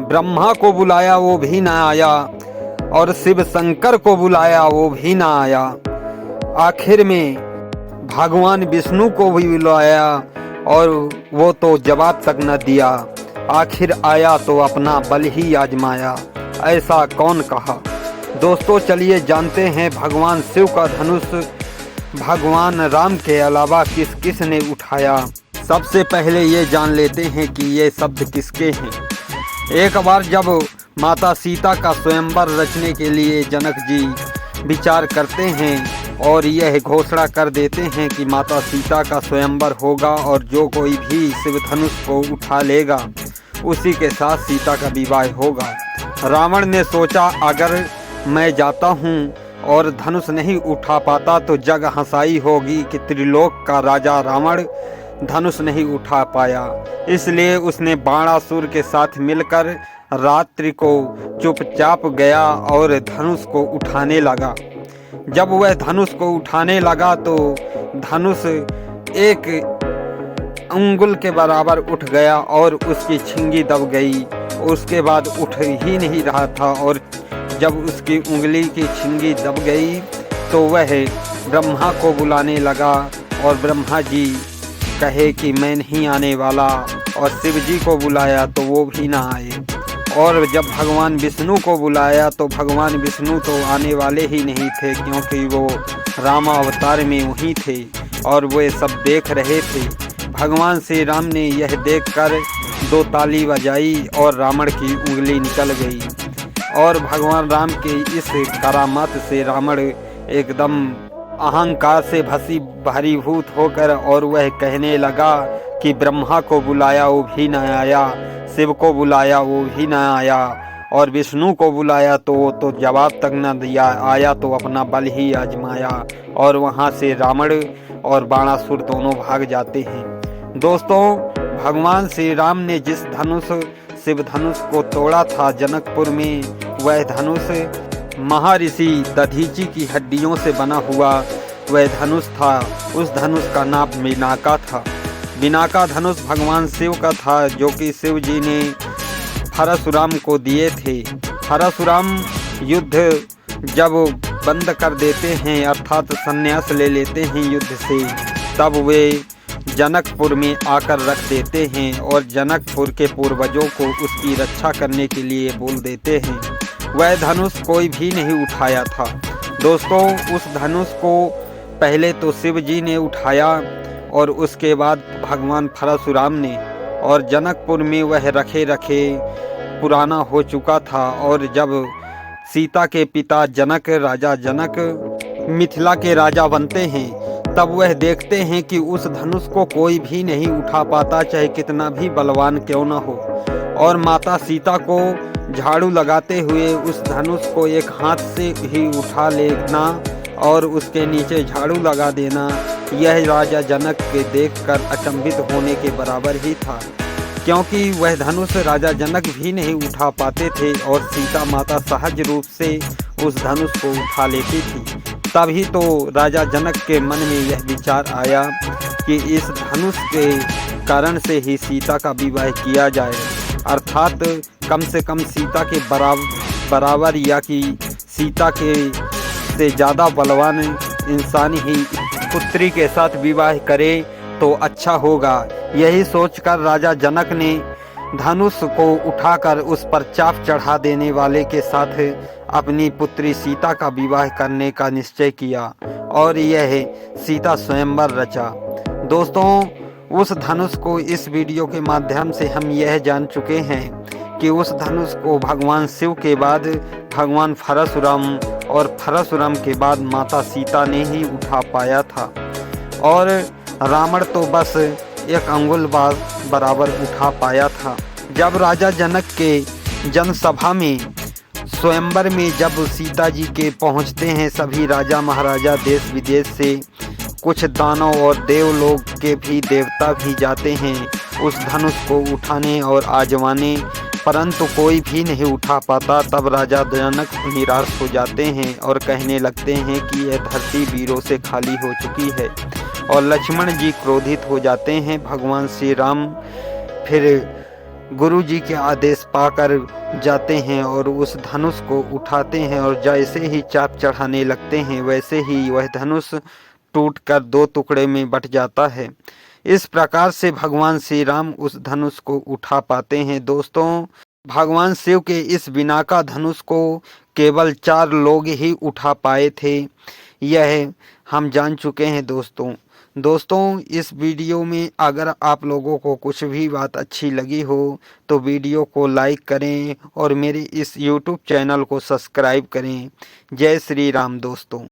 ब्रह्मा को बुलाया वो भी ना आया, और शिव शंकर को बुलाया वो भी ना आया। आखिर में भगवान विष्णु को भी बुलाया और वो तो जवाब तक न दिया। आखिर आया तो अपना बल ही आजमाया, ऐसा कौन कहा। दोस्तों चलिए जानते हैं भगवान शिव का धनुष भगवान राम के अलावा किस किस ने उठाया। सबसे पहले ये जान लेते हैं कि ये शब्द किसके हैं। एक बार जब माता सीता का स्वयंवर रचने के लिए जनक जी विचार करते हैं और यह घोषणा कर देते हैं कि माता सीता का स्वयंवर होगा और जो कोई भी शिव धनुष को उठा लेगा उसी के साथ सीता का विवाह होगा। रावण ने सोचा अगर मैं जाता हूँ और धनुष नहीं उठा पाता तो जग हंसाई होगी कि त्रिलोक का राजा रावण धनुष नहीं उठा पाया। इसलिए उसने बाणासुर के साथ मिलकर रात्रि को चुपचाप गया और धनुष को उठाने लगा। जब वह धनुष को उठाने लगा तो धनुष एक अंगुल के बराबर उठ गया और उसकी छिंगी दब गई। उसके बाद उठ ही नहीं रहा था और जब उसकी उंगली की छिंगी दब गई तो वह ब्रह्मा को बुलाने लगा और ब्रह्मा जी कहे कि मैं नहीं आने वाला, और शिव जी को बुलाया तो वो भी ना आए, और जब भगवान विष्णु को बुलाया तो भगवान विष्णु तो आने वाले ही नहीं थे क्योंकि वो राम अवतार में वहीं थे और वे सब देख रहे थे। भगवान श्री राम ने यह देखकर दो ताली बजाई और रावण की उंगली निकल गई, और भगवान राम के इस करामात से रावण एकदम अहंकार से भरीभूत होकर और वह कहने लगा कि ब्रह्मा को बुलाया वो भी न आया, शिव को बुलाया वो भी न आया, और विष्णु को बुलाया तो वो तो जवाब तक न दिया, आया तो अपना बल ही आजमाया। और वहाँ से रावण और बाणासुर दोनों भाग जाते हैं। दोस्तों भगवान श्री राम ने जिस धनुष शिव धनुष को तोड़ा था जनकपुर में, वह धनुष महर्षि दधीची की हड्डियों से बना हुआ वह धनुष था। उस धनुष का नाम बिनाका था। बिनाका धनुष भगवान शिव का था जो कि शिव जी ने परशुराम को दिए थे। परशुराम युद्ध जब बंद कर देते हैं अर्थात संन्यास ले लेते हैं युद्ध से, तब वे जनकपुर में आकर रख देते हैं और जनकपुर के पूर्वजों को उसकी रक्षा करने के लिए बोल देते हैं। वह धनुष कोई भी नहीं उठाया था। दोस्तों उस धनुष को पहले तो शिव जी ने उठाया और उसके बाद भगवान परशुराम ने, और जनकपुर में वह रखे रखे पुराना हो चुका था। और जब सीता के पिता जनक राजा जनक मिथिला के राजा बनते हैं तब वह देखते हैं कि उस धनुष को कोई भी नहीं उठा पाता चाहे कितना भी बलवान क्यों न हो, और माता सीता को झाड़ू लगाते हुए उस धनुष को एक हाथ से ही उठा लेना और उसके नीचे झाड़ू लगा देना, यह राजा जनक के देखकर अचंभित होने के बराबर ही था, क्योंकि वह धनुष राजा जनक भी नहीं उठा पाते थे और सीता माता सहज रूप से उस धनुष को उठा लेती थी। तभी तो राजा जनक के मन में यह विचार आया कि इस धनुष के कारण से ही सीता का विवाह किया जाए, अर्थात कम से कम सीता के बराबर या कि सीता के से ज़्यादा बलवान इंसान ही पुत्री के साथ विवाह करे तो अच्छा होगा। यही सोचकर राजा जनक ने धनुष को उठाकर उस पर चाप चढ़ा देने वाले के साथ अपनी पुत्री सीता का विवाह करने का निश्चय किया और यह सीता स्वयंवर रचा। दोस्तों उस धनुष को इस वीडियो के माध्यम से हम यह जान चुके हैं कि उस धनुष को भगवान शिव के बाद भगवान परशुराम और परशुराम के बाद माता सीता ने ही उठा पाया था, और रावण तो बस एक अंगुल बराबर उठा पाया था। जब राजा जनक के जनसभा में स्वयंवर में जब सीता जी के पहुंचते हैं सभी राजा महाराजा देश विदेश से, कुछ दानव और देव लोग के भी देवता भी जाते हैं उस धनुष को उठाने और आजमाने, परंतु कोई भी नहीं उठा पाता। तब राजा जनक निराश हो जाते हैं और कहने लगते हैं कि यह धरती वीरों से खाली हो चुकी है, और लक्ष्मण जी क्रोधित हो जाते हैं। भगवान श्री राम फिर गुरु जी के आदेश पाकर जाते हैं और उस धनुष को उठाते हैं, और जैसे ही चाप चढ़ाने लगते हैं वैसे ही वह धनुष टूटकर 2 टुकड़े में बट जाता है। इस प्रकार से भगवान श्री राम उस धनुष को उठा पाते हैं। दोस्तों, भगवान शिव के इस विनाका धनुष को केवल 4 लोग ही उठा पाए थे, यह हम जान चुके हैं। दोस्तों, इस वीडियो में अगर आप लोगों को कुछ भी बात अच्छी लगी हो तो वीडियो को लाइक करें और मेरे इस YouTube चैनल को सब्सक्राइब करें। जय श्री राम दोस्तों।